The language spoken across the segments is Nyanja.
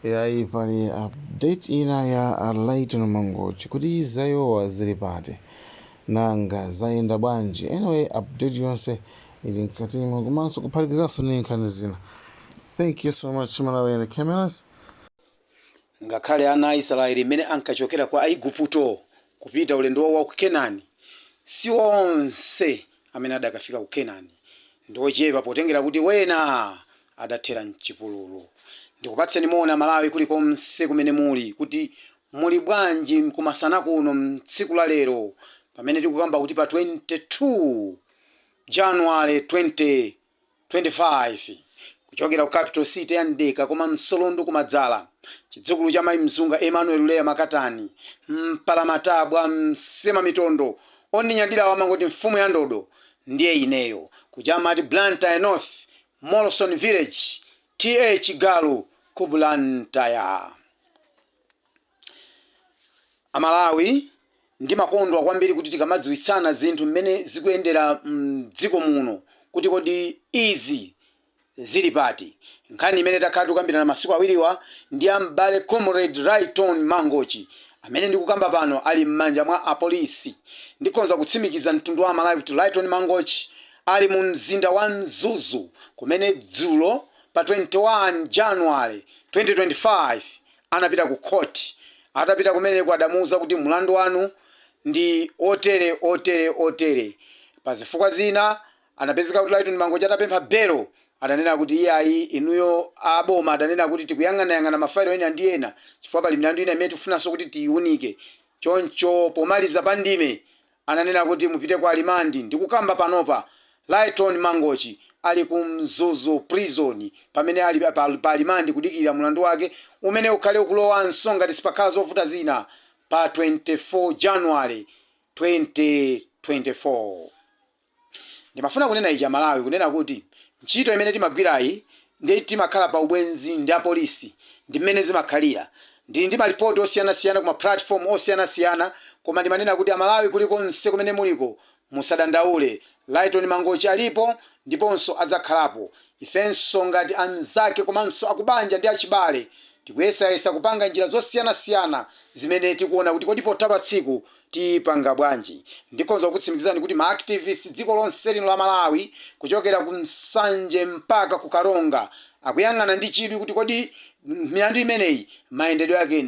yayi pali update ina ya Lighton Mangochi kuti zayowa zili pati nanga zayenda bwanji. Anyway, update yonse ili mkatimo komanso kuphatikizanso ndi nkhani zina. Thank you so much Malawi and the cameras. Ngakhale ana Israeli mene ankachokera kwa Aigupto kupita ulendo wa ku Kenani, si onse amene adakafika ku Kenani ndochepa potengera kuti wena adathera mchipululu. Ndikupatseni mona Malawi kulikonse kumene muli kuti muli bwanji kumasana kuno mtsiku la lero pamene tikukamba kuti pa 22 January 2025 kuchokera ku capital city ya Ndeka koma msolondo kumadzala chidzukulu cha Mayi Mzunga Emmanuel Leya Makatani mpalamatabwa msema mitondo oninyadira wamangoti mfumu ya ndodo ndiye ineyo kujamati Blantyre North Molson Village TH Galu ku Blantyre. Amalawi ndi makondwa kwambiri kuti tikamadziwitsana zinthu mmene zikuyendera mdziko muno kuti kodi izi zili pati. Nkhani imene takhala tikukambirana masiku awiriwa ndi ambale Comrade Lighton Mangochi amene ndikukamba pano ali m'manja mwa apolisi. Ndikonza kutsimikiza mtundu wa Malawi kuti Lighton Mangochi ali mu mzinda wa Mzuzu kumene dzulo pa 21 January 2025 anapita ku court. Atapita kumene kwadamuza kuti mlandu wanu ndi otere. Pa zifukwa zina anapezeka kuti Lighton Mangochi atapempha belo adanena kuti iyayi inuyo aboma adanena kuti tikuyang'ana mafailo ena ndi ena chifukwa pali milandu ina imene tifunanso kuti tiyiunike. Choncho pomaliza pandime ananena kuti mupite kwa alimandi. Ndikukamba panopa Lighton Mangochi ali ku Mzuzu prison pamene ali pa alimandi kudikirira mlandu wake umene ukhale ukulowanso ngati sipakhala zovuta zina pa 24 January 2024. Ndimafuna kunena ichi Malawi kunena kuti ntchito imene timagwirayi ndi timakhala pa ubwenzi ndi apolisi ndi mmene zimakhalira. Ndi malipoti osiyanasiyana kuma platform osiyanasiyana koma ndimanena kuti Amalawi kulikonse kumene muliko musadandaule. Lighton Mangochi alipo ndiponso adzakhalapo. Ifenso ngati anzake komanso akubanja ndi achibale tikuyesayesa kupanga njira zosiyanasiyana zimene tikuona kuti kodi potapa tsiku tipanga bwanji. Ndikonza kukutsimikizani kuti ma activists dziko lonse lino la Malawi kuchokera ku Msanje mpaka ku Karonga akuyang'ana ndi chidwi kuti kodi milandu imeneyi mayendedwe yake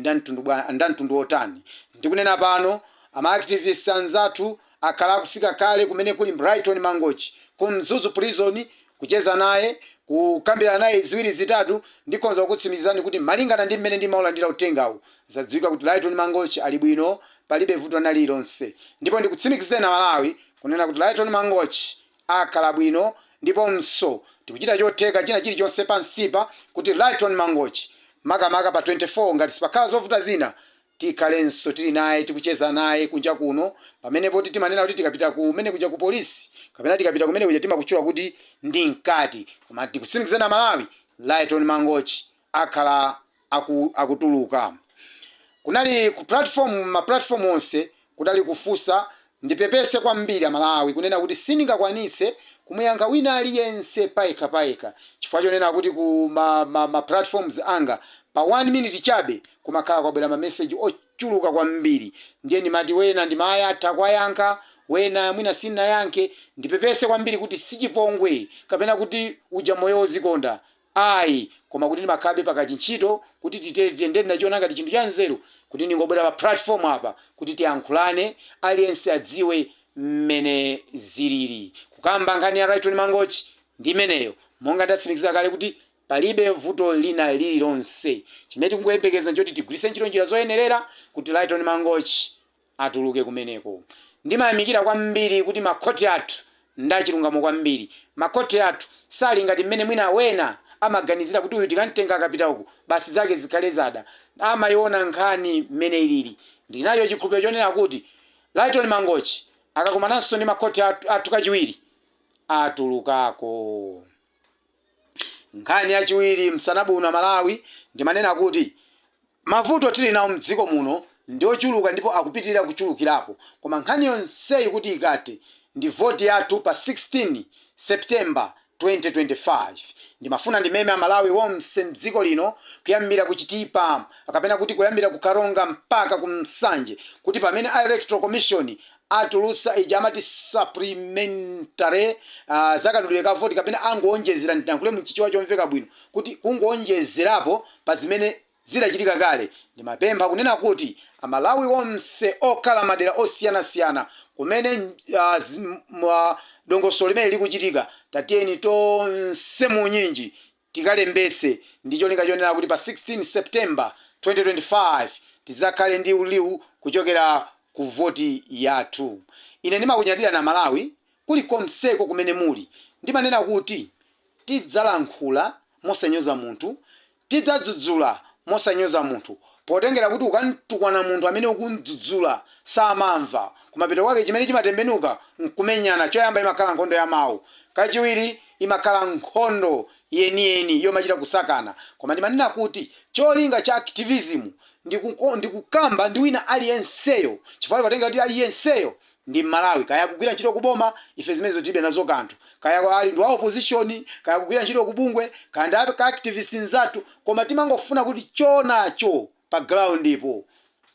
ndamtundu otani. Ndikunena pano ama activists anzathu akhala kufika kale kumene kuli Lighton Mangochi ku Mzuzu prison kucheza naye kukambira naye ziwiri zitatu. Ndikonza kukutsimikizani kuti malingana ndi mmene ndimaulandira utengawu zadziwika kuti Lighton Mangochi ali bwino palibe vuto lililonse. Ndipo ndikutsimikizeni Malawi kunena kuti Lighton Mangochi akhala bwino ndiponso tikuchita chotheka china chilichonse pansipa kuti Lighton Mangochi makamaka pa 24 ngati sipakhala zovuta zina tikhalenso tili naye tikucheza naye kunja kuno pamenepo timanena kuti tikapita kumene kuja ku polisi kapena tikapita kumene kuja timakutchula kuti ndi mkati. Koma tikutsimikizana Malawi Lighton Mangochi akhala akutuluka. Kunali ku ma platform onse kudali kufusa ndipepese kwambiri Malawi kunena kuti sindingakwanitse kumuyankha wina aliyense paika chifukwa chonena kuti ku ma platforms anga pa 1 minute chabe kumakhala kwabwera ma message ochuluka kwambiri. Ndiye ndimati wena ndimayatha kwayankha wena mwina sina yanke. Ndipepese kwambiri kuti sichipongwe kapena kuti uja moyo wozikonda ayi koma kuti ndimakhabe pakachintchito kuti titende nachiona ngati chinthu cha nzeru kuti ndingobwera pa platform apa kuti tiyankhulane aliyense adziwe mmene zilili. Kukamba nkhani ya Lighton Mangochi ndi imeneyo monga ndatsimikiza kale kuti palibe vuto lina lililonse. Chimene tikungoyembekeza njoti tigwiritse ntchito njira zoyenerera kuti Lighton Mangochi atuluke kumeneko. Ndimayamikira kwambiri kuti makhoti athu ndachilungamo kwambiri. Makhoti athu sali ngati mmene mwina wena amaganizira kuti uyu tikamtenga akapita uku basi zake zikhale zada. Amayiona nkhani mmene ilili. Ndinacho chikhulupiriro chonena kuti Lighton Mangochi akakumananso ndi makhoti athu kachiwiri atulukako. Nkhani yachiwiri msanabuno Malawi ndimanena kuti mavuto tili nawo mdziko muno ndi ochuluka ndipo akupitirira kuchulukirapo. Koma nkhani yonseyi kuti ikate ndi voti yathu pa 16 September 2025. Ndimafuna ndimeme amalawi wonse mdziko lino kuyambira ku Chitipa akapena kuti kuyambira ku Karonga mpaka ku Msanje kuti pamene Electoral Commission atulutsa ija amati supplementary zakadulire ka voti kapena angoonjezera nditankhule mchichewa chomveka bwino kuti kungoonjezerapo pa zimene zidachitika kale. Ndimapempha kunena kuti amalawi wonse okhala madera osiyanasiyana kumene dongosolo limene likuchitika tatiyeni tonse munyinji tikalembetse ndi cholinga chonena kuti pa 16 September 2025 tizakhale ndi uliwu kuchokera ku voti yathu. Ine ndimakunyadira na Malawi kulikonseko kumene muli, ndimanena kuti tidzalankhula mosanyoza munthu, tidzadzudzula mosanyoza munthu, potengera kuti ukantukwana munthu amene ukundzudzula samamva kumapeto kwake chimene chimatembenuka nkumenyana. Choyamba imakhala nkhondo ya mawu, kachiwiri imakhala nkhondo yeniyeni yomachita kusakana. Koma ndimanena kuti cholinga cha activism ndikukamba ndi wina aliyenseyo, chifukwa patengera kuti aliyenseyo ndi Malawi, kaya kugwira ntchito kuboma ife zimenezo tilibe nazo kanthu, kaya ali ndi wa opposition, kaya kugwira ntchito kubungwe, kaya ndi ka activists nzathu, koma timangofuna kuti chonacho pa ground ipo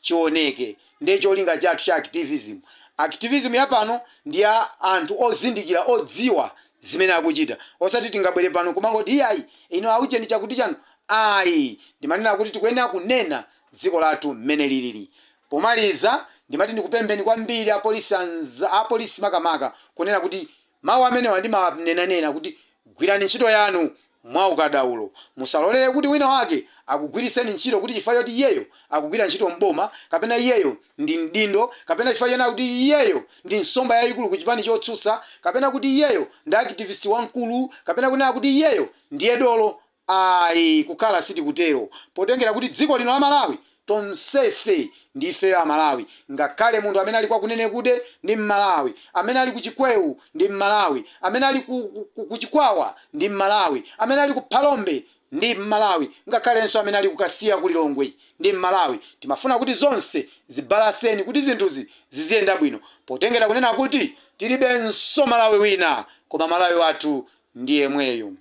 chioneke. Ndiye cholinga chathu cha activism. Activism yapano ndi ya anthu ozindikira odziwa zimene akuchita, osati tingabwere pano kumangoti iyayi ino auche ndi chakuti chanu. Ayi, ndimanena kuti tikuyenera kunena dziko lathu mmene lilili. Pomaliza ndimati ndikupempheni kwambiri apolisi makamaka kunena kuti mawu amene wandimanena kuti gwirani ntchito yanu mwaukadaulo, musalolere kuti wina wake akugwiriseni ntchito kuti chifukwa choti iyeyo akugwira ntchito mboma, kapena iyeyo ndi mdindo, kapena chifukwa chena kuti iyeyo ndi nsomba yayikulu ku chipani chotsutsa, kapena kuti iyeyo ndi activist wankulu, kapena kunena kuti iyeyo ndiye dolo. Ayi, kukhala sitikutero, potengera kuti dziko lino la Malawi tonsefe ndife a Malawi. Ngakhale munthu amene ali kwa kunene kude ndi Malawi, amene ali ku Chikwewu ndi Malawi, amene ali ku Chikwawa ndi Malawi, amene ali ku Phalombe ndi Malawi, ngakhalenso amene ali ku Kasiya ku Lilongwe ndi Malawi. Timafuna kuti zonse zibalaseni kuti zinthuzi ziziyenda bwino, potengera kunena kuti tilibenso Malawi wina koma Malawi wathu ndiye mweyo.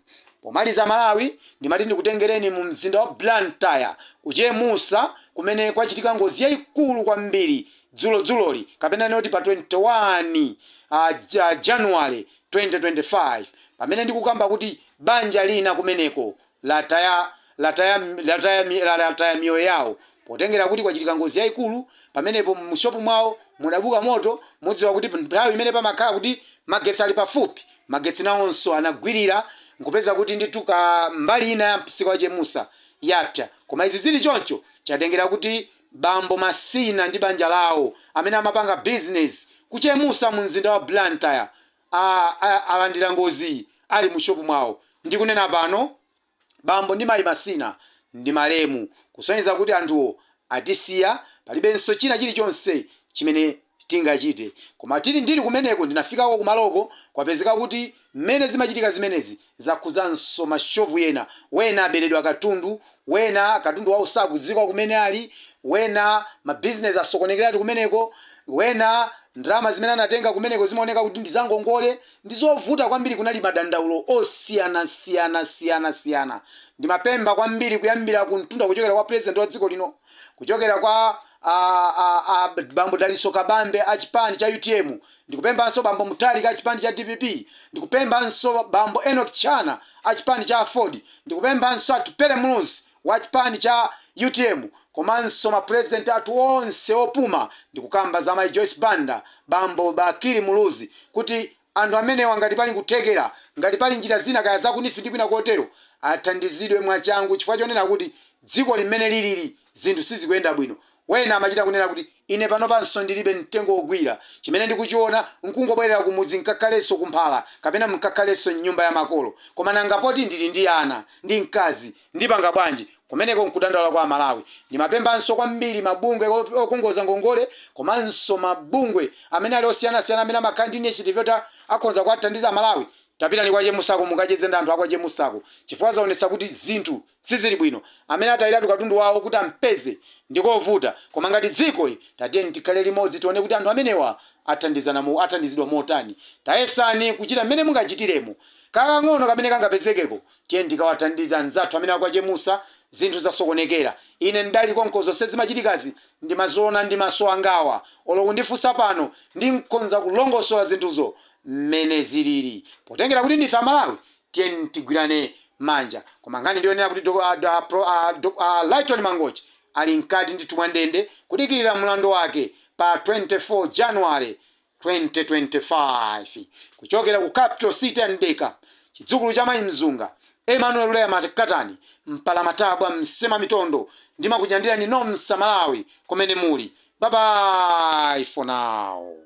Pomaliza Malawi ndimati ndikutengereni mu mzinda wa Blantyre kuchemusa kumene kwachitika ngozi yayikulu kwambiri dzuloli, kapena noti pa 21 January 2025, pamene ndikukamba kuti banja lina kumeneko lataya miyoyo yawo, potengera kuti kwachitika ngozi yayikulu pamenepo mushopu mwawo mudabuka moto. Mudziwa kuti nthawi imene pamakhala kuti magetsi ali pafupi, magetsi nawonso anagwirira, nkupeza kuti ndituka mbali ina ya msika wa Chemusa yapya. Koma izi zili choncho chatengera kuti bambo Masina ndi banja lawo amene amapanga business kuchemusa mu mzinda wa Blantyre alandira ngozi ali mu shopu mwawo. Ndikunena pano bambo ndi mayi Masina ndi malemu, kusonyeza kuti anthuwo atisiya, palibenso china chilichonse chimene tingachite. Koma ndili kumeneko ndinafikako kumaloko kwapezeka kuti mmene zimachitika zimenezi zakhuzanso mashopu ena, wena aberedwa katundu, wena katundu wawo sakudziwika kumene ali, wena mabizinesi asokonekeratu kumeneko, wena ndalama zimene anatenga kumeneko zimaoneka kuti ndizangongole. Ndizovuta kwambiri, kunali madandaulo osiyana. Ndimapempha kwambiri kuyambira kuntunda kuchokera kwa president wa dziko lino, kuchokera kwa bambo Daliso Kabambe a chipani cha UTM, ndikupemphanso bambo Mutharika a chipani cha DPP, ndikupemphanso bambo Enoch Chana a chipani cha Ford, ndikupemphanso Atupele Muluzi wa chipani cha UTM, komanso mapresident athu onse opuma, ndikukamba za Mai Joyce Banda, bambo Bakiri Muluzi, kuti anthu amenewa ngati pali kuthekera, ngati pali njira zina kaya zakunifi ndi kwina kotero, athandizidwe mwachangu, chifukwa chonena kuti dziko limene lilili zinthu sizikuyenda bwino. Wena amachita kunena kuti ine pano panso ndilibe mtengo ogwira, chimene ndikuchiona nkungobwerera kumudzi nkakhalenso kumphala, kapena mkakhalenso nyumba ya makolo. Koma nangapoti ndili ndi ana ndi mkazi, ndipanga bwanji? Kumeneko nkudandaula kwa Malawi. Ndimapemphanso kwambiri mabungwe okongoza ngongole, komanso mabungwe amene ali osiyanasiyana amene amakhala ndi initiative yoti akhoza kuwathandiza Malawi. tapitani kwa chemusako mukacheze ndi anthu akwa chemusako chifukwa zaonetsa kuti zinthu sizili bwino. Amene atayiratu katundu wawo kuti ampeze ndikovuta, koma ngati dziko tatiyeni tikhale limodzi tione kuti anthu amenewa athandizidwa motani. Tayesani kuchita mmene mungachitiremo kakang'ono kamene kangapezekeko, tiyeni tikawathandiza anzathu amene akwa chemusa zinthu zasokonekera. Ine ndali konkozo sezimachitikazi ndimaziona ndi maso angawa, olo kundifunsa pano ndinkonza kulongosola zinthuzo mmene zilili. Potengera kuti ndife Amalawi, tiyeni tigwirane manja. Koma ngani ndionera kuti Lighton Mangochi ali mkati ndithu mwa ndende kudikirira mlandu wake pa 24 January 2025 kuchokera ku capital city ya Ndeka, chidzukulu cha Mayi Mzunga, Emmanuel Leah Matakatani, Mpalamatabwa, Msema Mitondo, ndimakujandirani nomsa Malawi kumene muli. Bye bye for now.